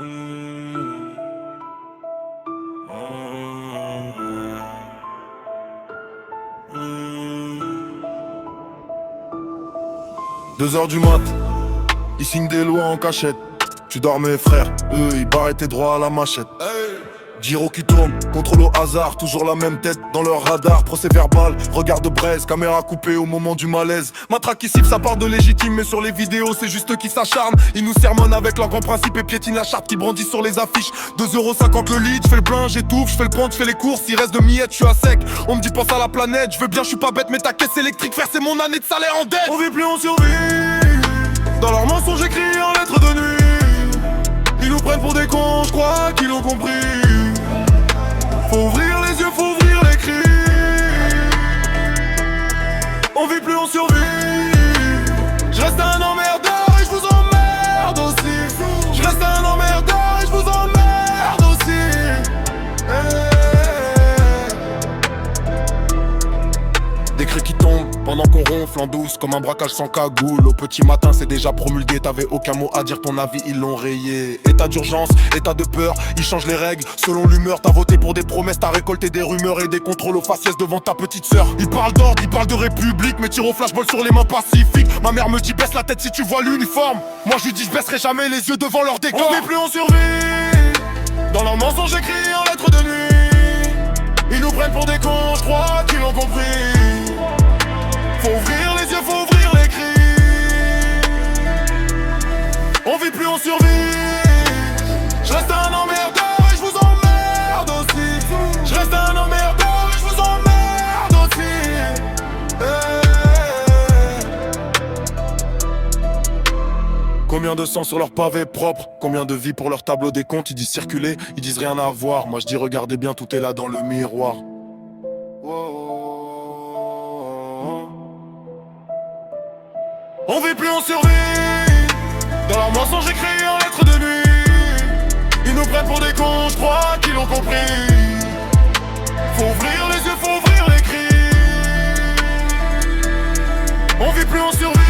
Deux heures du mat, ils signent des lois en cachette. Tu dormais frère, eux ils barraient tes droits à la machette. Giro qui tourne, contrôle au hasard, toujours la même tête dans leur radar. Procès verbal, regard de braise, caméra coupée au moment du malaise. Matraque qui siffle, ça part de légitime, mais sur les vidéos c'est juste eux qui s'acharnent. Ils nous sermonnent avec leurs grands principes et piétinent la charte qui brandit sur les affiches. 2,50€ le litre, j'fais le plein, j'étouffe, j'fais le compte, j'fais les courses. Il reste de miettes, j'suis à sec, on me dit pense à la planète. J'veux bien, j'suis pas bête, mais ta caisse électrique, frère c'est mon année de salaire en dette. On vit plus, on survit, dans leurs mensonges écrits en lettres de nuit. Ils nous prennent pour des cons, j'crois qu'ils l'ont compris. Faut ouvrir les yeux, faut ouvrir les cris. On vit plus, on survit. Je reste un emmerdeur et je vous emmerde aussi. Je reste un emmerdeur et je vous emmerde aussi. Des cris qui tombent pendant qu'on ronfle en douce comme un braquage sans cagoule. Au petit matin c'est déjà promulgué, t'avais aucun mot à dire, ton avis ils l'ont rayé. État d'urgence, état de peur, ils changent les règles selon l'humeur. T'as voté pour des promesses, t'as récolté des rumeurs et des contrôles aux faciès devant ta petite sœur. Ils parlent d'ordre, ils parlent de république, mais tirent au flashball sur les mains pacifiques. Ma mère me dit baisse la tête si tu vois l'uniforme. Moi je lui dis je baisserai jamais les yeux devant leur décor. On vit plus, on survit, dans leurs mensonges écrits en lettres de nuit. Ils nous prennent pour des cons, je crois qu'ils l'ont compris. Faut ouvrir les yeux, faut ouvrir les cris. On vit plus, on survit. Je reste un emmerdeur et je vous emmerde aussi. Je reste un emmerdeur et je vous emmerde aussi. Combien de sang sur leur pavé propre, combien de vies pour leur tableau des comptes. Ils disent circuler, ils disent rien à voir. Moi je dis regardez bien, tout est là dans le miroir. On vit plus, on survit, dans leurs mensonges écrits en lettres de nuit. Ils nous prennent pour des cons, je crois qu'ils l'ont compris. Faut ouvrir les yeux, faut ouvrir les cris. On vit plus, on survit.